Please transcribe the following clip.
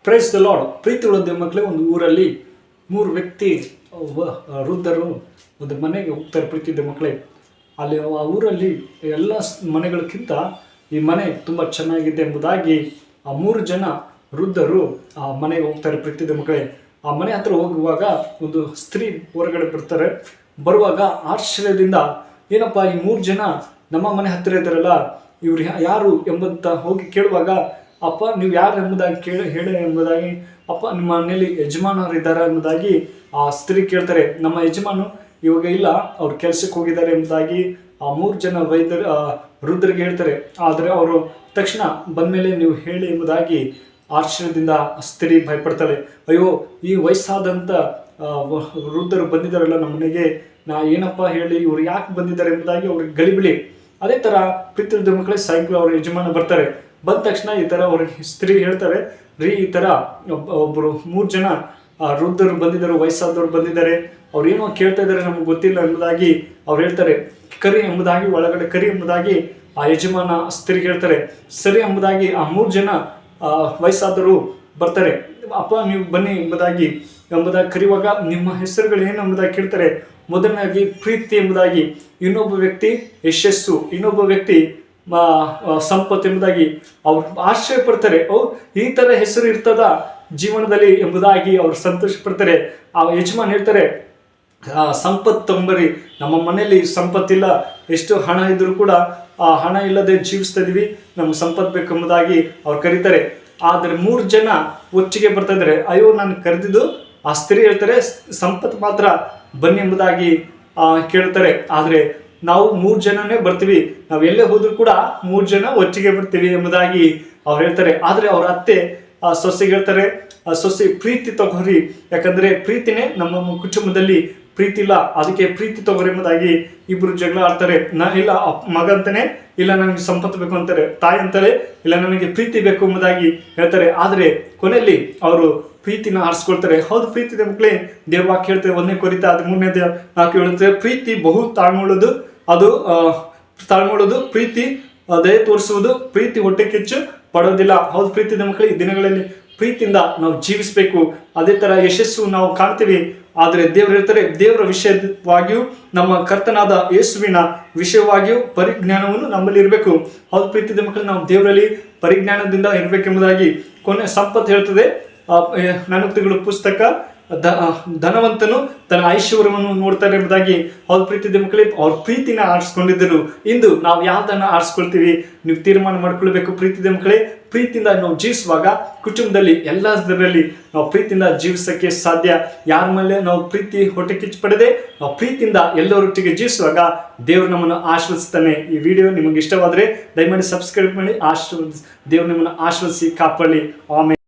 Price the lord. ಪ್ರೀತಿಯುಳ್ಳ ದೇವಮಕ್ಕಳೇ, ಒಂದು ಊರಲ್ಲಿ 3 ವ್ಯಕ್ತಿ ವೃದ್ಧರು ಒಂದು ಮನೆಗೆ ಹೋಗ್ತಾರೆ. ಪ್ರೀತಿ ದೇವಮಕ್ಕಳೇ, ಅಲ್ಲಿ ಆ ಊರಲ್ಲಿ ಎಲ್ಲ ಮನೆಗಳಕ್ಕಿಂತ ಈ ಮನೆ ತುಂಬ ಚೆನ್ನಾಗಿದೆ ಎಂಬುದಾಗಿ ಆ 3 ಜನ ವೃದ್ಧರು ಆ ಮನೆಗೆ ಹೋಗ್ತಾರೆ. ಪ್ರೀತಿ ದೇವಮಕ್ಕಳೇ, ಆ ಮನೆ ಹತ್ರ ಹೋಗುವಾಗ ಒಂದು ಸ್ತ್ರೀ ಹೊರಗಡೆ ಬರ್ತಾರೆ. ಬರುವಾಗ ಆಶ್ಚರ್ಯದಿಂದ, ಏನಪ್ಪ ಈ 3 ಜನ ನಮ್ಮ ಮನೆ ಹತ್ತಿರ ಇದ್ದಾರಲ್ಲ, ಇವ್ರು ಯಾರು ಎಂಬಂತ ಹೋಗಿ ಕೇಳುವಾಗ, ಅಪ್ಪ ನೀವು ಯಾರು ಎಂಬುದಾಗಿ ಹೇಳಿ ಎಂಬುದಾಗಿ, ಅಪ್ಪ ನಿಮ್ಮ ಮನೆಯಲ್ಲಿ ಯಜಮಾನರು ಇದ್ದಾರೆ ಎಂಬುದಾಗಿ ಆ ಸ್ತ್ರೀ ಕೇಳ್ತಾರೆ. ನಮ್ಮ ಯಜಮಾನು ಇವಾಗ ಇಲ್ಲ, ಅವ್ರು ಕೆಲಸಕ್ಕೆ ಹೋಗಿದ್ದಾರೆ ಎಂಬುದಾಗಿ ಆ 3 ಜನ ವೃದ್ಧರಿಗೆ ಹೇಳ್ತಾರೆ. ಆದರೆ ಅವರು ತಕ್ಷಣ ಬಂದಮೇಲೆ ನೀವು ಹೇಳಿ ಎಂಬುದಾಗಿ ಆಶ್ಚರ್ಯದಿಂದ ಸ್ತ್ರೀ ಭಯಪಡ್ತಾಳೆ. ಅಯ್ಯೋ, ಈ ವಯಸ್ಸಾದಂಥ ವೃದ್ಧರು ಬಂದಿದ್ದಾರಲ್ಲ ನಮ್ಮ ಮನೆಗೆ, ನಾ ಏನಪ್ಪ ಹೇಳಿ, ಇವ್ರು ಯಾಕೆ ಬಂದಿದ್ದಾರೆ ಎಂಬುದಾಗಿ ಅವ್ರಿಗೆ ಗಲಿಬಿಲಿ. ಅದೇ ಥರ ಪ್ರೀತಿಯುಳ್ಳ ಮಕ್ಕಳೇ, ಸಾಯಂಕಾಲ ಅವ್ರ ಯಜಮಾನ ಬರ್ತಾರೆ. ಬಂದ ತಕ್ಷಣ ಈ ಥರ ಅವ್ರಿಗೆ ಸ್ತ್ರೀ ಹೇಳ್ತಾರೆ, ಈ ಥರ ಒಬ್ಬರು 3 ಜನ ವೃದ್ಧರು ಬಂದಿದ್ದಾರೆ, ವಯಸ್ಸಾದವ್ರು ಬಂದಿದ್ದಾರೆ, ಅವ್ರು ಏನೋ ಕೇಳ್ತಾ ಇದ್ದಾರೆ, ನಮ್ಗೆ ಗೊತ್ತಿಲ್ಲ ಎಂಬುದಾಗಿ ಅವ್ರು ಹೇಳ್ತಾರೆ. ಕರಿ ಎಂಬುದಾಗಿ, ಒಳಗಡೆ ಕರಿ ಎಂಬುದಾಗಿ ಆ ಯಜಮಾನ ಸ್ತ್ರೀ ಹೇಳ್ತಾರೆ. ಸರಿ ಎಂಬುದಾಗಿ ಆ 3 ಜನ ವಯಸ್ಸಾದರು ಬರ್ತಾರೆ. ಅಪ್ಪ ನೀವು ಬನ್ನಿ ಎಂಬುದಾಗಿ ಕರೆಯುವಾಗ ನಿಮ್ಮ ಹೆಸರುಗಳು ಏನು ಎಂಬುದಾಗಿ ಕೇಳ್ತಾರೆ. ಮೊದಲನೇದಾಗಿ ಪ್ರೀತಿ ಎಂಬುದಾಗಿ, ಇನ್ನೊಬ್ಬ ವ್ಯಕ್ತಿ ಯಶಸ್ಸು, ಇನ್ನೊಬ್ಬ ವ್ಯಕ್ತಿ ಸಂಪತ್ತು ಎಂಬುದಾಗಿ ಅವ್ರು ಆಶ್ಚರ್ಯ ಪಡ್ತಾರೆ. ಈ ಥರ ಹೆಸರು ಇರ್ತದ ಜೀವನದಲ್ಲಿ ಎಂಬುದಾಗಿ ಅವ್ರು ಸಂತೋಷ ಪಡ್ತಾರೆ. ಆ ಯಜಮಾನ್ ಹೇಳ್ತಾರೆ, ಸಂಪತ್ತು ತಗೊಂಬರಿ, ನಮ್ಮ ಮನೆಯಲ್ಲಿ ಸಂಪತ್ತಿಲ್ಲ, ಎಷ್ಟು ಹಣ ಇದ್ರೂ ಕೂಡ ಆ ಹಣ ಇಲ್ಲದೆ ಜೀವಿಸ್ತಾ ಇದೀವಿ, ನಮ್ಗೆ ಸಂಪತ್ತು ಬೇಕು ಎಂಬುದಾಗಿ ಅವ್ರು ಕರೀತಾರೆ. ಆದರೆ 3 ಜನ ಒಟ್ಟಿಗೆ ಬರ್ತಾ ಇದ್ದಾರೆ. ಅಯ್ಯೋ, ನಾನು ಕರೆದಿದ್ದು, ಆ ಸ್ತ್ರೀ ಹೇಳ್ತಾರೆ ಸಂಪತ್ತು ಮಾತ್ರ ಬನ್ನಿ ಎಂಬುದಾಗಿ ಕೇಳ್ತಾರೆ. ಆದರೆ ನಾವು 3 ಜನನೇ ಬರ್ತೀವಿ, ನಾವು ಎಲ್ಲೇ ಹೋದ್ರೂ ಕೂಡ 3 ಜನ ಒಟ್ಟಿಗೆ ಬರ್ತೀವಿ ಎಂಬುದಾಗಿ ಅವ್ರು ಹೇಳ್ತಾರೆ. ಆದರೆ ಅವ್ರ ಅತ್ತೆ ಸೊಸೆಗೆ ಹೇಳ್ತಾರೆ, ಸೊಸೆ ಪ್ರೀತಿ ತಗೋರಿ, ಯಾಕಂದರೆ ಪ್ರೀತಿನೇ ನಮ್ಮ ಕುಟುಂಬದಲ್ಲಿ ಪ್ರೀತಿ ಇಲ್ಲ, ಅದಕ್ಕೆ ಪ್ರೀತಿ ತಗೋರಿ ಎಂಬುದಾಗಿ ಇಬ್ಬರು ಜಗಳ ಆಡ್ತಾರೆ. ಇಲ್ಲ ಮಗ ಅಂತಾನೆ, ಇಲ್ಲ ನನಗೆ ಸಂಪತ್ತು ಬೇಕು ಅಂತಾರೆ. ತಾಯಿ ಅಂತಾಳೆ, ಇಲ್ಲ ನನಗೆ ಪ್ರೀತಿ ಬೇಕು ಎಂಬುದಾಗಿ ಹೇಳ್ತಾರೆ. ಆದರೆ ಕೊನೆಯಲ್ಲಿ ಅವರು ಪ್ರೀತಿನ ಆರಿಸ್ಕೊಳ್ತಾರೆ. ಹೌದು ಪ್ರೀತಿ ಮಕ್ಕಳೇ, ದೇವವಾಕ್ಯ ಹೇಳ್ತಾರೆ 1 ಕೊರಿಂಥ 13:4 ಹೇಳುತ್ತೆ, ಪ್ರೀತಿ ಬಹು ತಾಳ್ಮುಳ್ಳದು, ಅದು ತಾಳ್ಮುಳ್ಳದು, ಪ್ರೀತಿ ದಯೆ ತೋರಿಸುವುದು, ಪ್ರೀತಿ ಹೊಟ್ಟೆ ಕಿಚ್ಚು ಪಡೋದಿಲ್ಲ. ಹೌದು ಪ್ರೀತಿ ಮಕ್ಕಳೇ, ಈ ದಿನಗಳಲ್ಲಿ ಪ್ರೀತಿಯಿಂದ ನಾವು ಜೀವಿಸಬೇಕು. ಅದೇ ಥರ ಯಶಸ್ಸು ನಾವು ಕಾಣ್ತೀವಿ. ಆದರೆ ದೇವರು ಹೇಳ್ತಾರೆ, ದೇವರ ವಿಷಯವಾಗಿಯೂ ನಮ್ಮ ಕರ್ತನಾದ ಯೇಸುವಿನ ವಿಷಯವಾಗಿಯೂ ಪರಿಜ್ಞಾನವನ್ನು ನಮ್ಮಲ್ಲಿ ಇರಬೇಕು. ಹೌದು ಪ್ರೀತಿ ಮಕ್ಕಳು, ನಾವು ದೇವರಲ್ಲಿ ಪರಿಜ್ಞಾನದಿಂದ ಇರಬೇಕೆಂಬುದಾಗಿ ಕೊನೆ ಸಂಪತ್ತು ಹೇಳ್ತದೆ. ಜ್ಞಾನೋಕ್ತಿಗಳ ಪುಸ್ತಕ, ಧನವಂತನು ತನ್ನ ಐಶ್ವರ್ಯವನ್ನು ನೋಡ್ತಾರೆ ಎಂಬುದಾಗಿ. ಹೌದು ಪ್ರೀತಿ ಮಕ್ಕಳೇ, ಅವ್ರ ಪ್ರೀತಿನ ಆರಿಸ್ಕೊಂಡಿದ್ದರು. ಇಂದು ನಾವು ಯಾವುದನ್ನು ಆರಿಸ್ಕೊಳ್ತೀವಿ ನೀವು ತೀರ್ಮಾನ ಮಾಡ್ಕೊಳ್ಬೇಕು. ಪ್ರೀತಿ ಮಕ್ಕಳೇ, ಪ್ರೀತಿಯಿಂದ ನಾವು ಜೀವಿಸುವಾಗ ಕುಟುಂಬದಲ್ಲಿ ಎಲ್ಲದರಲ್ಲಿ ನಾವು ಪ್ರೀತಿಯಿಂದ ಜೀವಿಸೋಕ್ಕೆ ಸಾಧ್ಯ. ಯಾರ ಮೇಲೆ ನಾವು ಪ್ರೀತಿ ಹೊಟ್ಟೆ ಕಿಚ್ಚು ಪಡೆದೆ ನಾವು ಪ್ರೀತಿಯಿಂದ ಎಲ್ಲರೊಟ್ಟಿಗೆ ಜೀವಿಸುವಾಗ ದೇವರು ನಮ್ಮನ್ನು ಆಶೀರ್ವದಿಸ್ತಾನೆ. ಈ ವಿಡಿಯೋ ನಿಮಗೆ ಇಷ್ಟವಾದರೆ ದಯಮಾಡಿ ಸಬ್ಸ್ಕ್ರೈಬ್ ಮಾಡಿ. ದೇವರು ನಿಮ್ಮನ್ನು ಆಶೀರ್ವದಿಸಿ ಕಾಪಾಡಲಿ. ಆಮೇಲೆ